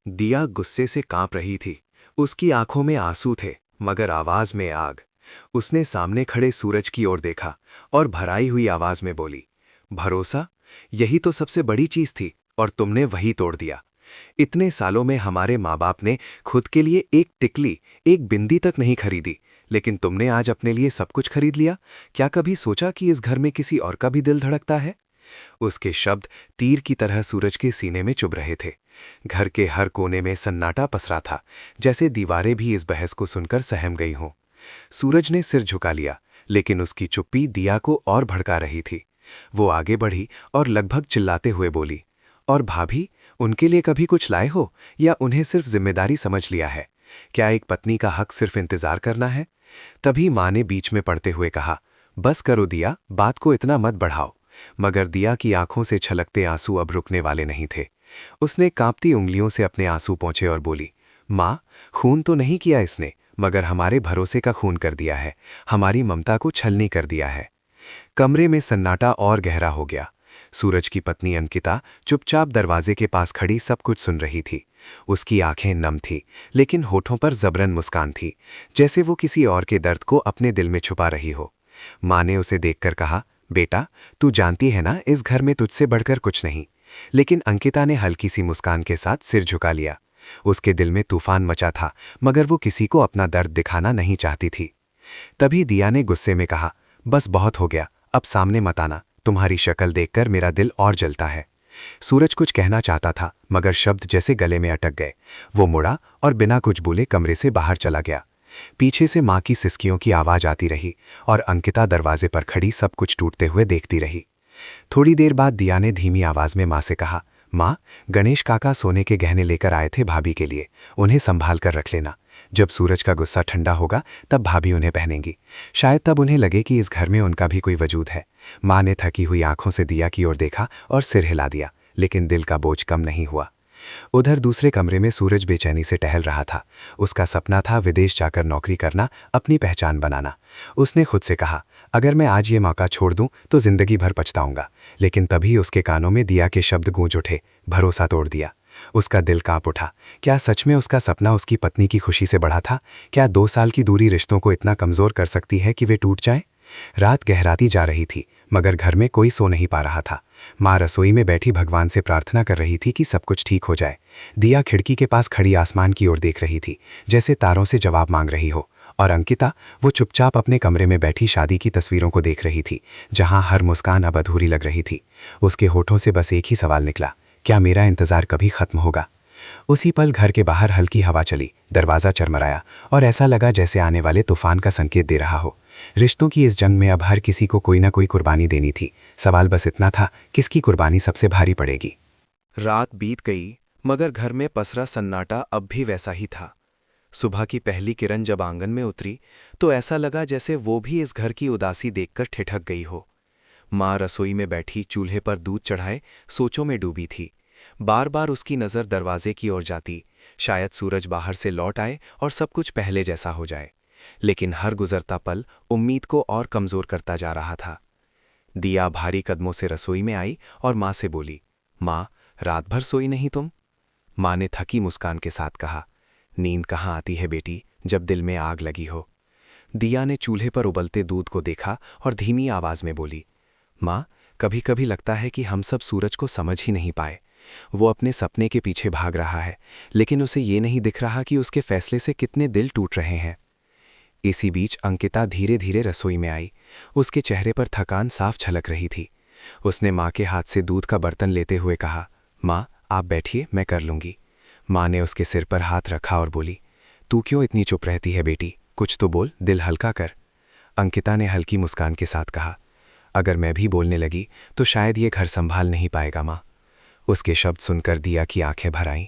दिया गुस्से से कांप रही थी। उसकी आंखों में आंसू थे, मगर आवाज में आग। उसने सामने खड़े सूरज की ओर देखा और भराई हुई आवाज में बोली, भरोसा, यही तो सबसे बड़ी चीज थी और तुमने वही तोड़ दिया। इतने सालों में हमारे माँ बाप ने खुद के लिए एक टिकली, एक बिंदी तक नहीं खरीदी, लेकिन तुमने आज अपने लिए सब कुछ खरीद लिया। क्या कभी सोचा कि इस घर में किसी और का भी दिल धड़कता है? उसके शब्द तीर की तरह सूरज के सीने में चुभ रहे थे। घर के हर कोने में सन्नाटा पसरा था, जैसे दीवारें भी इस बहस को सुनकर सहम गई हों। सूरज ने सिर झुका लिया, लेकिन उसकी चुप्पी दिया को और भड़का रही थी। वो आगे बढ़ी और लगभग चिल्लाते हुए बोली, और भाभी, उनके लिए कभी कुछ लाए हो या उन्हें सिर्फ जिम्मेदारी समझ लिया है? क्या एक पत्नी का हक सिर्फ इंतजार करना है? तभी माँ ने बीच में पड़ते हुए कहा, बस करो दिया, बात को इतना मत बढ़ाओ। मगर दिया की आंखों से छलकते आंसू अब रुकने वाले नहीं थे। उसने कांपती उंगलियों से अपने आंसू पोंछे और बोली, माँ, खून तो नहीं किया इसने, मगर हमारे भरोसे का खून कर दिया है, हमारी ममता को छलनी कर दिया है। कमरे में सन्नाटा और गहरा हो गया। सूरज की पत्नी अंकिता चुपचाप दरवाजे के पास खड़ी सब कुछ सुन रही थी। उसकी आंखें नम थीं, लेकिन होठों पर जबरन मुस्कान थी, जैसे वो किसी और के दर्द को अपने दिल में छुपा रही हो। माँ ने उसे देखकर कहा, बेटा, तू जानती है ना, इस घर में तुझसे बढ़कर कुछ नहीं। लेकिन अंकिता ने हल्की सी मुस्कान के साथ सिर झुका लिया। उसके दिल में तूफान मचा था, मगर वो किसी को अपना दर्द दिखाना नहीं चाहती थी। तभी दिया ने गुस्से में कहा, बस बहुत हो गया, अब सामने मत आना, तुम्हारी शक्ल देखकर मेरा दिल और जलता है। सूरज कुछ कहना चाहता था, मगर शब्द जैसे गले में अटक गए। वो मुड़ा और बिना कुछ बोले कमरे से बाहर चला गया। पीछे से माँ की सिसकियों की आवाज आती रही और अंकिता दरवाजे पर खड़ी सब कुछ टूटते हुए देखती रही। थोड़ी देर बाद दिया ने धीमी आवाज में माँ से कहा, माँ, गणेश काका सोने के गहने लेकर आए थे भाभी के लिए, उन्हें संभाल कर रख लेना। जब सूरज का गुस्सा ठंडा होगा तब भाभी उन्हें पहनेंगी। शायद तब उन्हें लगे कि इस घर में उनका भी कोई वजूद है। माँ ने थकी हुई आंखों से दिया की ओर देखा और सिर हिला दिया, लेकिन दिल का बोझ कम नहीं हुआ। उधर दूसरे कमरे में सूरज बेचैनी से टहल रहा था। उसका सपना था विदेश जाकर नौकरी करना, अपनी पहचान बनाना। उसने खुद से कहा, अगर मैं आज ये मौका छोड़ दूं तो जिंदगी भर पछताऊंगा। लेकिन तभी उसके कानों में दिया के शब्द गूंज उठे, भरोसा तोड़ दिया। उसका दिल कांप उठा। क्या सच में उसका सपना उसकी पत्नी की खुशी से बढ़ा था? क्या 2 साल की दूरी रिश्तों को इतना कमजोर कर सकती है कि वे टूट जाएं? रात गहराती जा रही थी, मगर घर में कोई सो नहीं पा रहा था। माँ रसोई में बैठी भगवान से प्रार्थना कर रही थी कि सब कुछ ठीक हो जाए। दिया खिड़की के पास खड़ी आसमान की ओर देख रही थी, जैसे तारों से जवाब मांग रही हो। और अंकिता, वो चुपचाप अपने कमरे में बैठी शादी की तस्वीरों को देख रही थी, जहां हर मुस्कान अब अधूरी लग रही थी। उसके होठों से बस एक ही सवाल निकला, क्या मेरा इंतजार कभी खत्म होगा? उसी पल घर के बाहर हल्की हवा चली, दरवाजा चरमराया और ऐसा लगा जैसे आने वाले तूफान का संकेत दे रहा हो। रिश्तों की इस जंग में अब हर किसी को कोई ना कोई कुर्बानी देनी थी। सवाल बस इतना था, किसकी कुर्बानी सबसे भारी पड़ेगी? रात बीत गई, मगर घर में पसरा सन्नाटा अब भी वैसा ही था। सुबह की पहली किरण जब आंगन में उतरी तो ऐसा लगा जैसे वो भी इस घर की उदासी देखकर ठिठक गई हो। माँ रसोई में बैठी चूल्हे पर दूध चढ़ाए सोचों में डूबी थी। बार बार उसकी नज़र दरवाजे की ओर जाती, शायद सूरज बाहर से लौट आए और सब कुछ पहले जैसा हो जाए। लेकिन हर गुजरता पल उम्मीद को और कमज़ोर करता जा रहा था। दिया भारी कदमों से रसोई में आई और माँ से बोली, माँ, रात भर सोई नहीं तुम? माँ ने थकी मुस्कान के साथ कहा, नींद कहाँ आती है बेटी, जब दिल में आग लगी हो। दिया ने चूल्हे पर उबलते दूध को देखा और धीमी आवाज में बोली, माँ, कभी कभी लगता है कि हम सब सूरज को समझ ही नहीं पाए। वो अपने सपने के पीछे भाग रहा है, लेकिन उसे ये नहीं दिख रहा कि उसके फैसले से कितने दिल टूट रहे हैं। इसी बीच अंकिता धीरे धीरे रसोई में आई। उसके चेहरे पर थकान साफ झलक रही थी। उसने माँ के हाथ से दूध का बर्तन लेते हुए कहा, माँ, आप बैठिए, मैं कर लूँगी। माँ ने उसके सिर पर हाथ रखा और बोली, तू क्यों इतनी चुप रहती है बेटी, कुछ तो बोल, दिल हल्का कर। अंकिता ने हल्की मुस्कान के साथ कहा, अगर मैं भी बोलने लगी तो शायद ये घर संभाल नहीं पाएगा माँ। उसके शब्द सुनकर दिया की आंखें भर आईं।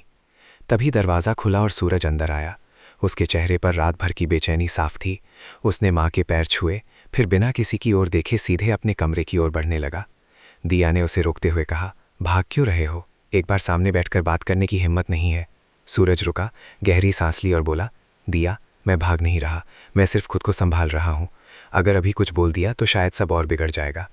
तभी दरवाज़ा खुला और सूरज अंदर आया। उसके चेहरे पर रात भर की बेचैनी साफ थी। उसने माँ के पैर छुए, फिर बिना किसी की ओर देखे सीधे अपने कमरे की ओर बढ़ने लगा। दिया ने उसे रोकते हुए कहा, भाग क्यों रहे हो, एक बार सामने बैठकर बात करने की हिम्मत नहीं है? सूरज रुका, गहरी सांस ली और बोला, दिया, मैं भाग नहीं रहा, मैं सिर्फ खुद को संभाल रहा हूँ। अगर अभी कुछ बोल दिया तो शायद सब और बिगड़ जाएगा।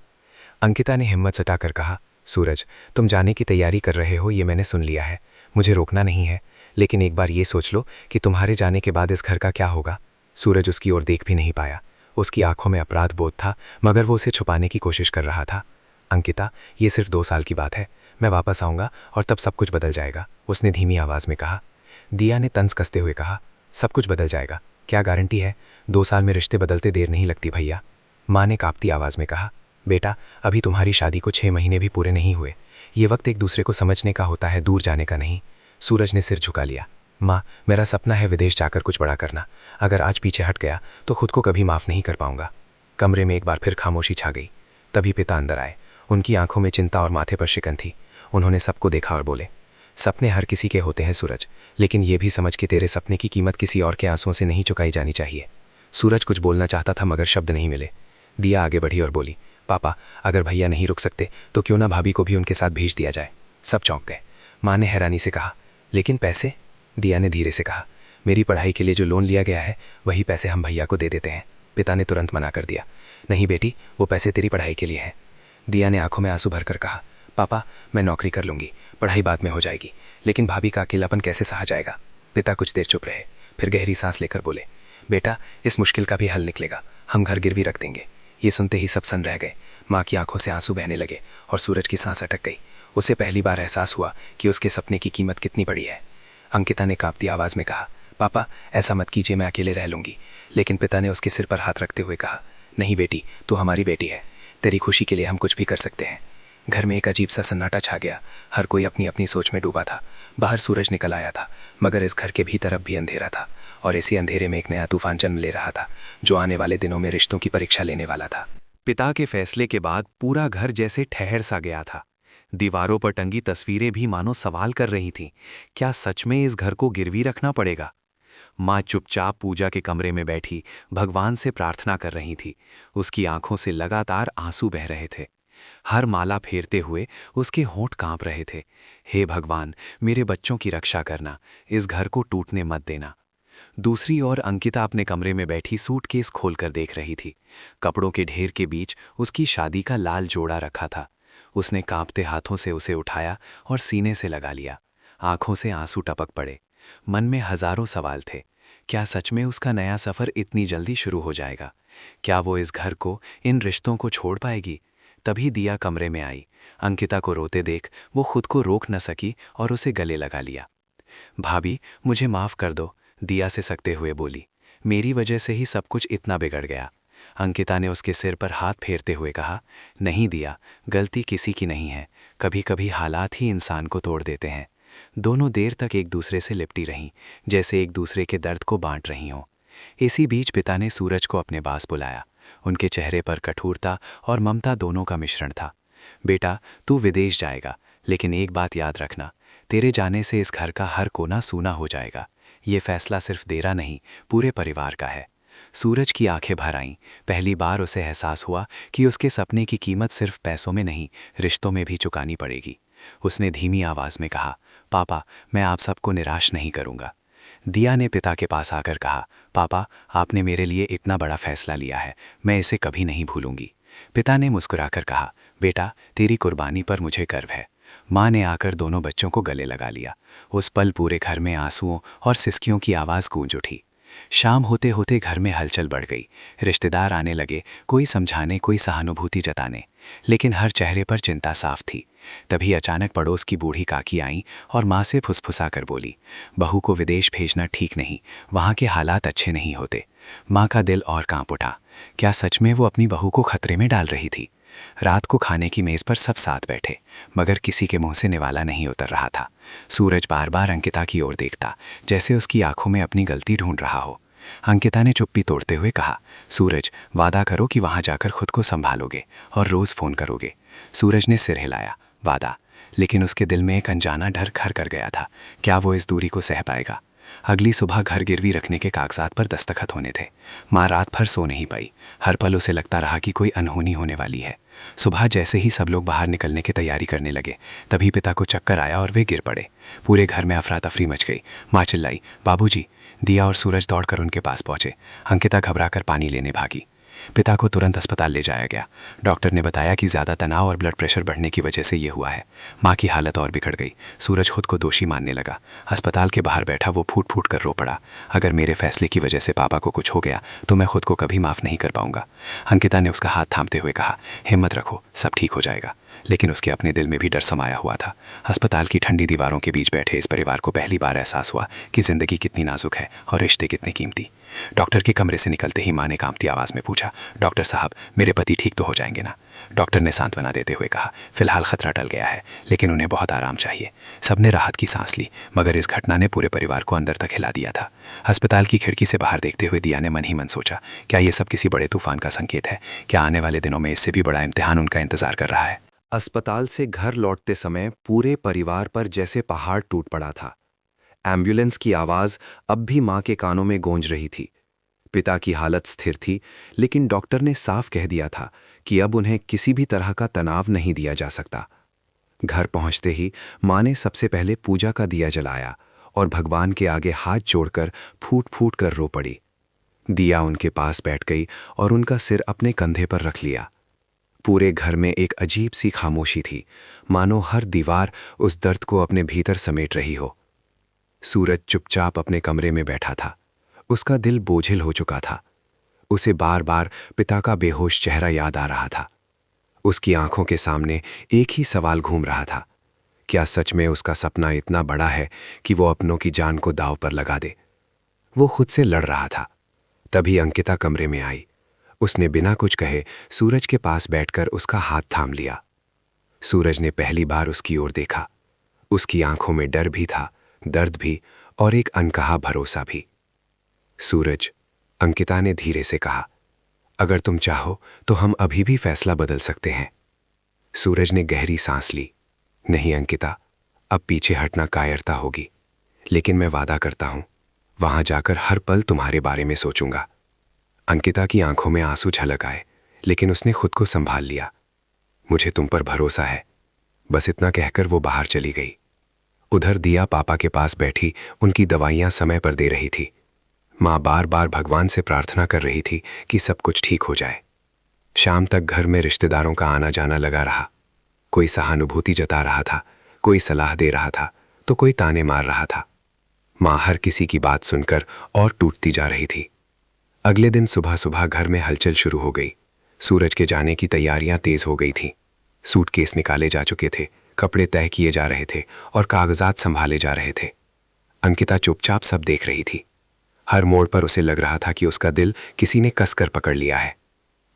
अंकिता ने हिम्मत सटाकर कहा, सूरज, तुम जाने की तैयारी कर रहे हो ये मैंने सुन लिया है, मुझे रोकना नहीं है, लेकिन एक बार ये सोच लो कि तुम्हारे जाने के बाद इस घर का क्या होगा। सूरज उसकी ओर देख भी नहीं पाया। उसकी आंखों में अपराध बोध था, मगर वो उसे छुपाने की कोशिश कर रहा था। अंकिता, ये सिर्फ 2 साल की बात है। मैं वापस आऊँगा और तब सब कुछ बदल जाएगा, उसने धीमी आवाज़ में कहा। दिया ने तंज कसते हुए कहा, सब कुछ बदल जाएगा? क्या गारंटी है? 2 साल में रिश्ते बदलते देर नहीं लगती भैया। माँ ने कांपती आवाज़ में कहा, बेटा, अभी तुम्हारी शादी को 6 महीने भी पूरे नहीं हुए। ये वक्त एक दूसरे को समझने का होता है, दूर जाने का नहीं। सूरज ने सिर झुका लिया। माँ, मेरा सपना है विदेश जाकर कुछ बड़ा करना। अगर आज पीछे हट गया तो खुद को कभी माफ़ नहीं कर पाऊंगा। कमरे में एक बार फिर खामोशी छा गई। तभी पिता अंदर आए। उनकी आंखों में चिंता और माथे पर शिकन थी। उन्होंने सबको देखा और बोले, सपने हर किसी के होते हैं सूरज, लेकिन ये भी समझ कि तेरे सपने की कीमत किसी और के आंसुओं से नहीं चुकाई जानी चाहिए। सूरज कुछ बोलना चाहता था मगर शब्द नहीं मिले। दिया आगे बढ़ी और बोली, पापा, अगर भैया नहीं रुक सकते तो क्यों ना भाभी को भी उनके साथ भेज दिया जाए। सब चौंक गए। माँ ने हैरानी से कहा, लेकिन पैसे? दिया ने धीरे से कहा, मेरी पढ़ाई के लिए जो लोन लिया गया है वही पैसे हम भैया को दे देते हैं। पिता ने तुरंत मना कर दिया, नहीं बेटी, वो पैसे तेरी पढ़ाई के लिए हैं। दिया ने आंखों में आंसू भरकर कहा, पापा, मैं नौकरी कर लूंगी, पढ़ाई बाद में हो जाएगी, लेकिन भाभी का अकेलापन कैसे सहा जाएगा। पिता कुछ देर चुप रहे, फिर गहरी सांस लेकर बोले, बेटा, इस मुश्किल का भी हल निकलेगा, हम घर गिरवी रख देंगे। ये सुनते ही सब सन्न रह गए। माँ की आंखों से आंसू बहने लगे और सूरज की सांस अटक गई। उसे पहली बार एहसास हुआ कि उसके सपने की कीमत कितनी बड़ी है। अंकिता ने कांपती आवाज में कहा, पापा, ऐसा मत कीजिए, मैं अकेले रह लूंगी। लेकिन पिता ने उसके सिर पर हाथ रखते हुए कहा, नहीं बेटी, तू हमारी बेटी है, तेरी खुशी के लिए हम कुछ भी कर सकते हैं। घर में एक अजीब सा सन्नाटा छा गया। हर कोई अपनी अपनी सोच में डूबा था। बाहर सूरज निकल आया था, मगर इस घर के भीतर अब भी अंधेरा था, और इसी अंधेरे में एक नया तूफान जन्म ले रहा था, जो आने वाले दिनों में रिश्तों की परीक्षा लेने वाला था। पिता के फैसले के बाद पूरा घर जैसे ठहर सा गया था। दीवारों पर टंगी तस्वीरें भी मानो सवाल कर रही थीं, क्या सच में इस घर को गिरवी रखना पड़ेगा? माँ चुपचाप पूजा के कमरे में बैठी भगवान से प्रार्थना कर रही थी। उसकी आंखों से लगातार आंसू बह रहे थे। हर माला फेरते हुए उसके होंठ कांप रहे थे। हे भगवान, मेरे बच्चों की रक्षा करना, इस घर को टूटने मत देना। दूसरी ओर अंकिता अपने कमरे में बैठी सूटकेस खोलकर देख रही थी। कपड़ों के ढेर के बीच उसकी शादी का लाल जोड़ा रखा था। उसने कांपते हाथों से उसे उठाया और सीने से लगा लिया। आंखों से आंसू टपक पड़े। मन में हजारों सवाल थे। क्या सच में उसका नया सफर इतनी जल्दी शुरू हो जाएगा? क्या वो इस घर को, इन रिश्तों को छोड़ पाएगी? तभी दिया कमरे में आई। अंकिता को रोते देख वो खुद को रोक न सकी और उसे गले लगा लिया। भाभी, मुझे माफ कर दो, दिया से सकते हुए बोली। मेरी वजह से ही सब कुछ इतना बिगड़ गया। अंकिता ने उसके सिर पर हाथ फेरते हुए कहा, नहीं दिया, गलती किसी की नहीं है, कभी कभी हालात ही इंसान को तोड़ देते हैं। दोनों देर तक एक दूसरे से लिपटी रहीं, जैसे एक दूसरे के दर्द को बांट रही हों। इसी बीच पिता ने सूरज को अपने पास बुलाया। उनके चेहरे पर कठोरता और ममता दोनों का मिश्रण था। बेटा, तू विदेश जाएगा, लेकिन एक बात याद रखना, तेरे जाने से इस घर का हर कोना सूना हो जाएगा। ये फैसला सिर्फ तेरा नहीं, पूरे परिवार का है। सूरज की आंखें भर आईं। पहली बार उसे एहसास हुआ कि उसके सपने की कीमत सिर्फ पैसों में नहीं, रिश्तों में भी चुकानी पड़ेगी। उसने धीमी आवाज में कहा, पापा, मैं आप सबको निराश नहीं करूंगा। दिया ने पिता के पास आकर कहा, पापा, आपने मेरे लिए इतना बड़ा फैसला लिया है, मैं इसे कभी नहीं भूलूंगी। पिता ने मुस्कुराकर कहा, बेटा, तेरी कुर्बानी पर मुझे गर्व है। माँ ने आकर दोनों बच्चों को गले लगा लिया। उस पल पूरे घर में आंसुओं और सिसकियों की आवाज़ गूंज उठी। शाम होते होते घर में हलचल बढ़ गई। रिश्तेदार आने लगे, कोई समझाने, कोई सहानुभूति जताने, लेकिन हर चेहरे पर चिंता साफ थी। तभी अचानक पड़ोस की बूढ़ी काकी आईं और माँ से फुसफुसा कर बोली, बहू को विदेश भेजना ठीक नहीं, वहाँ के हालात अच्छे नहीं होते। माँ का दिल और कांप उठा। क्या सच में वो अपनी बहू को खतरे में डाल रही थी? रात को खाने की मेज़ पर सब साथ बैठे, मगर किसी के मुंह से निवाला नहीं उतर रहा था। सूरज बार बार अंकिता की ओर देखता, जैसे उसकी आंखों में अपनी गलती ढूंढ रहा हो। अंकिता ने चुप्पी तोड़ते हुए कहा, सूरज, वादा करो कि वहाँ जाकर खुद को संभालोगे और रोज़ फ़ोन करोगे। सूरज ने सिर हिलाया, वादा। लेकिन उसके दिल में एक अनजाना डर घर कर गया था। क्या वो इस दूरी को सह पाएगा? अगली सुबह घर गिरवी रखने के कागजात पर दस्तखत होने थे। माँ रात भर सो नहीं पाई। हर पल उसे लगता रहा कि कोई अनहोनी होने वाली है। सुबह जैसे ही सब लोग बाहर निकलने की तैयारी करने लगे, तभी पिता को चक्कर आया और वे गिर पड़े। पूरे घर में अफरा तफरी मच गई। माँ चिल्लाई, बाबूजी। दिया और सूरज दौड़कर उनके पास पहुंचे। अंकिता घबराकर पानी लेने भागी। पिता को तुरंत अस्पताल ले जाया गया। डॉक्टर ने बताया कि ज़्यादा तनाव और ब्लड प्रेशर बढ़ने की वजह से ये हुआ है। माँ की हालत और बिगड़ गई। सूरज खुद को दोषी मानने लगा। अस्पताल के बाहर बैठा वो फूट फूट कर रो पड़ा। अगर मेरे फैसले की वजह से पापा को कुछ हो गया तो मैं खुद को कभी माफ़ नहीं कर पाऊंगा। अंकिता ने उसका हाथ थामते हुए कहा, हिम्मत रखो, सब ठीक हो जाएगा। लेकिन उसके अपने दिल में भी डर समाया हुआ था। अस्पताल की ठंडी दीवारों के बीच बैठे इस परिवार को पहली बार एहसास हुआ कि जिंदगी कितनी नाजुक है और रिश्ते कितने कीमती। डॉक्टर के कमरे से निकलते ही माँ ने कांपती आवाज़ में पूछा, डॉक्टर साहब, मेरे पति ठीक तो हो जाएंगे ना? डॉक्टर ने सांत्वना देते हुए कहा, फिलहाल खतरा टल गया है, लेकिन उन्हें बहुत आराम चाहिए। सबने राहत की सांस ली, मगर इस घटना ने पूरे परिवार को अंदर तक हिला दिया था। अस्पताल की खिड़की से बाहर देखते हुए दिया ने मन ही मन सोचा, क्या ये सब किसी बड़े तूफान का संकेत है? क्या आने वाले दिनों में इससे भी बड़ा इम्तिहान उनका इंतजार कर रहा है? अस्पताल से घर लौटते समय पूरे परिवार पर जैसे पहाड़ टूट पड़ा था। एम्बुलेंस की आवाज़ अब भी माँ के कानों में गूंज रही थी। पिता की हालत स्थिर थी, लेकिन डॉक्टर ने साफ कह दिया था कि अब उन्हें किसी भी तरह का तनाव नहीं दिया जा सकता। घर पहुंचते ही माँ ने सबसे पहले पूजा का दिया जलाया और भगवान के आगे हाथ जोड़कर फूट फूट कर रो पड़ी। दिया उनके पास बैठ गई और उनका सिर अपने कंधे पर रख लिया। पूरे घर में एक अजीब सी खामोशी थी, मानो हर दीवार उस दर्द को अपने भीतर समेट रही हो। सूरज चुपचाप अपने कमरे में बैठा था। उसका दिल बोझिल हो चुका था। उसे बार बार पिता का बेहोश चेहरा याद आ रहा था। उसकी आंखों के सामने एक ही सवाल घूम रहा था, क्या सच में उसका सपना इतना बड़ा है कि वो अपनों की जान को दांव पर लगा दे? वो खुद से लड़ रहा था। तभी अंकिता कमरे में आई। उसने बिना कुछ कहे सूरज के पास बैठकर उसका हाथ थाम लिया। सूरज ने पहली बार उसकी ओर देखा। उसकी आंखों में डर भी था, दर्द भी और एक अनकहा भरोसा भी। सूरज, अंकिता ने धीरे से कहा, अगर तुम चाहो तो हम अभी भी फैसला बदल सकते हैं। सूरज ने गहरी सांस ली। नहीं अंकिता, अब पीछे हटना कायरता होगी, लेकिन मैं वादा करता हूं, वहां जाकर हर पल तुम्हारे बारे में सोचूंगा। अंकिता की आंखों में आंसू झलक आए, लेकिन उसने खुद को संभाल लिया। मुझे तुम पर भरोसा है, बस इतना कहकर वो बाहर चली गई। उधर दिया पापा के पास बैठी उनकी दवाइयां समय पर दे रही थी। माँ बार बार भगवान से प्रार्थना कर रही थी कि सब कुछ ठीक हो जाए। शाम तक घर में रिश्तेदारों का आना जाना लगा रहा। कोई सहानुभूति जता रहा था, कोई सलाह दे रहा था, तो कोई ताने मार रहा था। माँ हर किसी की बात सुनकर और टूटती जा रही थी। अगले दिन सुबह सुबह घर में हलचल शुरू हो गई। सूरज के जाने की तैयारियां तेज हो गई थीं। सूटकेस निकाले जा चुके थे, कपड़े तय किए जा रहे थे और कागजात संभाले जा रहे थे। अंकिता चुपचाप सब देख रही थी। हर मोड़ पर उसे लग रहा था कि उसका दिल किसी ने कसकर पकड़ लिया है।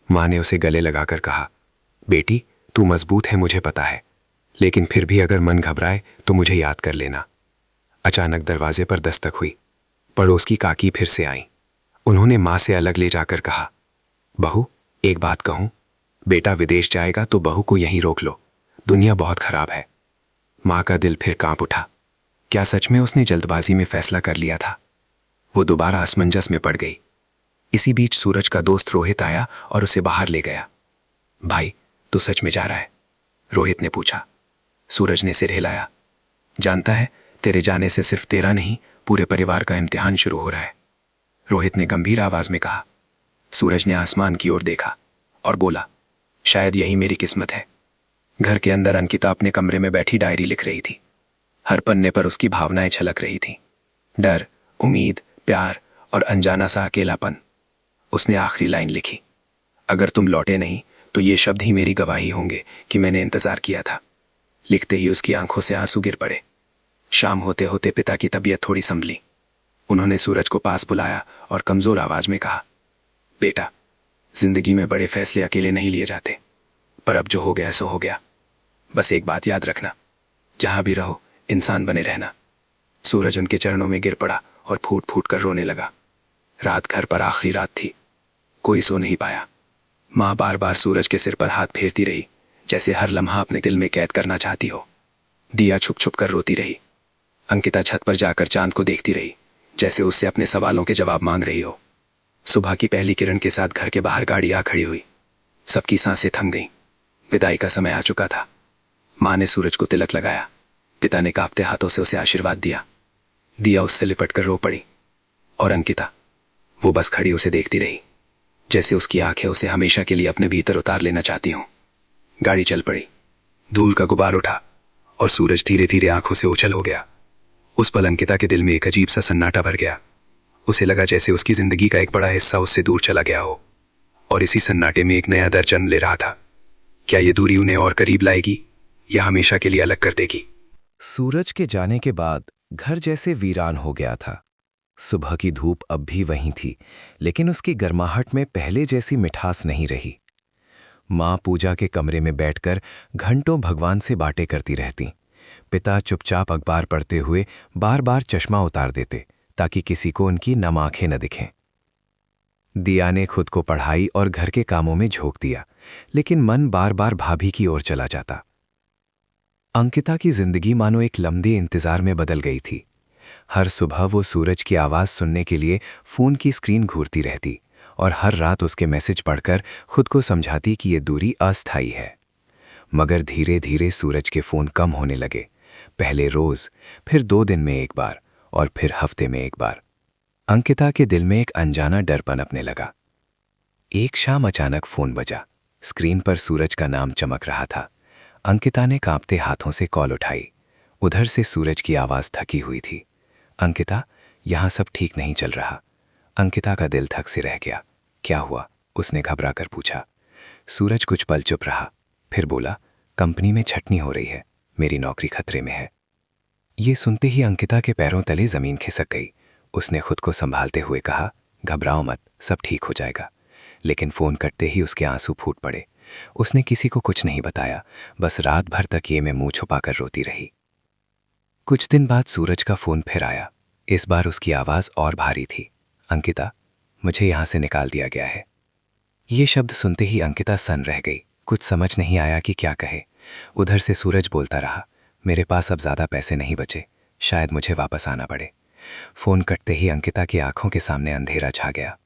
माँ ने उसे गले लगाकर कहा, बेटी, तू मजबूत है, मुझे पता है, लेकिन फिर भी अगर मन घबराए तो मुझे याद कर लेना। अचानक दरवाजे पर दस्तक हुई। पड़ोस की काकी फिर से आई। उन्होंने माँ से अलग ले जाकर कहा, बहू, एक बात कहूं, बेटा विदेश जाएगा तो बहू को यहीं रोक लो, दुनिया बहुत खराब है। माँ का दिल फिर कांप उठा। क्या सच में उसने जल्दबाजी में फैसला कर लिया था? वो दोबारा असमंजस में पड़ गई। इसी बीच सूरज का दोस्त रोहित आया और उसे बाहर ले गया। भाई, तू सच में जा रहा है? रोहित ने पूछा। सूरज ने सिर हिलाया। जानता है, तेरे जाने से सिर्फ तेरा नहीं, पूरे परिवार का इम्तिहान शुरू हो रहा है, रोहित ने गंभीर आवाज में कहा। सूरज ने आसमान की ओर देखा और बोला, शायद यही मेरी किस्मत है। घर के अंदर अंकिता अपने कमरे में बैठी डायरी लिख रही थी। हर पन्ने पर उसकी भावनाएं छलक रही थीं, डर, उम्मीद, प्यार और अनजाना सा अकेलापन। उसने आखिरी लाइन लिखी, अगर तुम लौटे नहीं तो ये शब्द ही मेरी गवाही होंगे कि मैंने इंतजार किया था। लिखते ही उसकी आंखों से आंसू गिर पड़े। शाम होते होते पिता की तबीयत थोड़ी संभली। उन्होंने सूरज को पास बुलाया और कमजोर आवाज में कहा, बेटा, जिंदगी में बड़े फैसले अकेले नहीं लिए जाते, पर अब जो हो गया सो हो गया। बस एक बात याद रखना, जहां भी रहो इंसान बने रहना। सूरज उनके चरणों में गिर पड़ा और फूट फूट कर रोने लगा। रात घर पर आखिरी रात थी, कोई सो नहीं पाया। माँ बार बार सूरज के सिर पर हाथ फेरती रही, जैसे हर लम्हा अपने दिल में कैद करना चाहती हो। दिया छुप छुप कर रोती रही। अंकिता छत पर जाकर चांद को देखती रही, जैसे उससे अपने सवालों के जवाब मांग रही हो। सुबह की पहली किरण के साथ घर के बाहर गाड़ी आ खड़ी हुई। सबकी सांसें थम गईं। विदाई का समय आ चुका था। माँ ने सूरज को तिलक लगाया। पिता ने कांपते हाथों से उसे आशीर्वाद दिया। दिया उससे लिपट कर रो पड़ी और अंकिता, वो बस खड़ी उसे देखती रही, जैसे उसकी आंखें उसे हमेशा के लिए अपने भीतर उतार लेना चाहती हूँ। गाड़ी चल पड़ी। धूल का गुबार उठा और सूरज धीरे धीरे आंखों से ओझल हो गया। उस पल अंकिता के दिल में एक अजीब सा सन्नाटा भर गया। उसे लगा जैसे उसकी जिंदगी का एक बड़ा हिस्सा उससे दूर चला गया हो, और इसी सन्नाटे में एक नया दर्द जन्म ले रहा था। क्या ये दूरी उन्हें और करीब लाएगी या हमेशा के लिए अलग कर देगी? सूरज के जाने के बाद घर जैसे वीरान हो गया था। सुबह की धूप अब भी वहीं थी, लेकिन उसकी गर्माहट में पहले जैसी मिठास नहीं रही। माँ पूजा के कमरे में बैठकर घंटों भगवान से बातें करती रहती। पिता चुपचाप अखबार पढ़ते हुए बार बार चश्मा उतार देते ताकि किसी को उनकी नम आंखें न दिखें। दिया ने खुद को पढ़ाई और घर के कामों में झोंक दिया, लेकिन मन बार बार भाभी की ओर चला जाता। अंकिता की जिंदगी मानो एक लंबे इंतजार में बदल गई थी। हर सुबह वो सूरज की आवाज सुनने के लिए फोन की स्क्रीन घूरती रहती और हर रात उसके मैसेज पढ़कर खुद को समझाती कि ये दूरी अस्थायी है। मगर धीरे धीरे सूरज के फोन कम होने लगे। पहले रोज, फिर 2 दिन में एक बार और फिर हफ्ते में एक बार। अंकिता के दिल में एक अनजाना डर पनपने लगा। एक शाम अचानक फोन बजा। स्क्रीन पर सूरज का नाम चमक रहा था। अंकिता ने कांपते हाथों से कॉल उठाई। उधर से सूरज की आवाज थकी हुई थी। अंकिता, यहां सब ठीक नहीं चल रहा। अंकिता का दिल थक से रह गया। क्या हुआ? उसने घबरा कर पूछा। सूरज कुछ पल चुप रहा, फिर बोला, कंपनी में छटनी हो रही है, मेरी नौकरी खतरे में है। ये सुनते ही अंकिता के पैरों तले जमीन खिसक गई। उसने खुद को संभालते हुए कहा, घबराओ मत, सब ठीक हो जाएगा। लेकिन फोन कटते ही उसके आंसू फूट पड़े। उसने किसी को कुछ नहीं बताया, बस रात भर तक ये में मुंह छुपाकर रोती रही। कुछ दिन बाद सूरज का फोन फिर आया। इस बार उसकी आवाज और भारी थी। अंकिता, मुझे यहां से निकाल दिया गया है। ये शब्द सुनते ही अंकिता सन रह गई। कुछ समझ नहीं आया कि क्या कहे। उधर से सूरज बोलता रहा, मेरे पास अब ज्यादा पैसे नहीं बचे, शायद मुझे वापस आना पड़े। फोन कटते ही अंकिता की आंखों के सामने अंधेरा छा गया।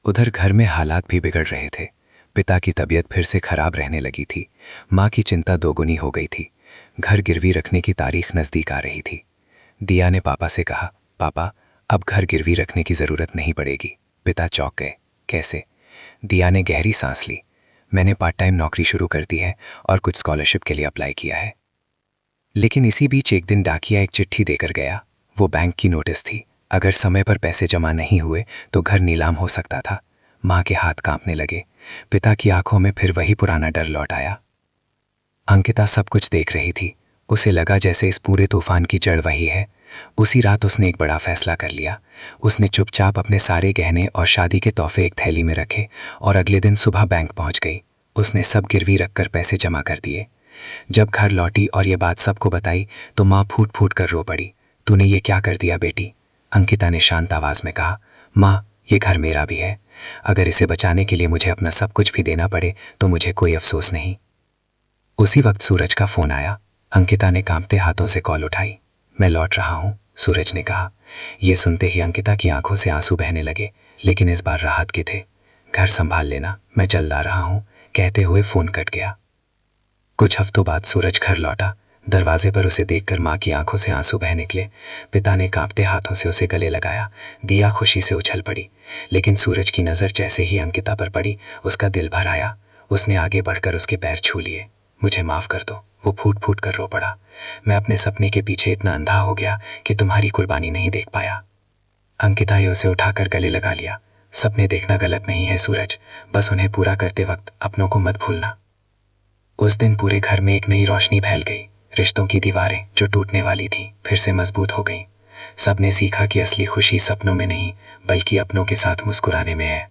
उधर घर में हालात भी बिगड़ रहे थे। पिता की तबीयत फिर से खराब रहने लगी थी। माँ की चिंता दोगुनी हो गई थी। घर गिरवी रखने की तारीख नजदीक आ रही थी। दिया ने पापा से कहा, पापा, अब घर गिरवी रखने की जरूरत नहीं पड़ेगी। पिता चौंक गए। कैसे? दिया ने गहरी सांस ली। मैंने पार्ट टाइम नौकरी शुरू कर दी है और कुछ स्कॉलरशिप के लिए अप्लाई किया है। लेकिन इसी बीच एक दिन डाकिया एक चिट्ठी देकर गया। वो बैंक की नोटिस थी। अगर समय पर पैसे जमा नहीं हुए तो घर नीलाम हो सकता था। माँ के हाथ कांपने लगे। पिता की आंखों में फिर वही पुराना डर लौट आया। अंकिता सब कुछ देख रही थी। उसे लगा जैसे इस पूरे तूफान की जड़ वही है। उसी रात उसने एक बड़ा फैसला कर लिया। उसने चुपचाप अपने सारे गहने और शादी के तोहफे एक थैली में रखे और अगले दिन सुबह बैंक पहुंच गई। उसने सब गिरवी रखकर पैसे जमा कर दिए। जब घर लौटी और ये बात सबको बताई तो माँ फूट फूट कर रो पड़ी। तूने ये क्या कर दिया बेटी? अंकिता ने शांत आवाज में कहा, माँ, ये घर मेरा भी है। अगर इसे बचाने के लिए मुझे अपना सब कुछ भी देना पड़े तो मुझे कोई अफसोस नहीं। उसी वक्त सूरज का फोन आया। अंकिता ने कांपते हाथों से कॉल उठाई। मैं लौट रहा हूँ, सूरज ने कहा। यह सुनते ही अंकिता की आंखों से आंसू बहने लगे, लेकिन इस बार राहत के थे। घर संभाल लेना, मैं जल्द आ रहा हूँ, कहते हुए फोन कट गया। कुछ हफ्तों बाद सूरज घर लौटा। दरवाजे पर उसे देखकर माँ की आंखों से आंसू बह निकले। पिता ने कांपते हाथों से उसे गले लगाया। दिया खुशी से उछल पड़ी, लेकिन सूरज की नज़र जैसे ही अंकिता पर पड़ी उसका दिल भर आया। उसने आगे बढ़कर उसके पैर छू लिए। मुझे माफ़ कर दो, वो फूट फूट कर रो पड़ा। मैं अपने सपने के पीछे इतना अंधा हो गया कि तुम्हारी कुर्बानी नहीं देख पाया। अंकिता ने उसे उठाकर गले लगा लिया। सपने देखना गलत नहीं है सूरज, बस उन्हें पूरा करते वक्त अपनों को मत भूलना। उस दिन पूरे घर में एक नई रोशनी फैल गई। रिश्तों की दीवारें जो टूटने वाली थीं फिर से मजबूत हो गईं। सबने सीखा कि असली खुशी सपनों में नहीं बल्कि अपनों के साथ मुस्कुराने में है।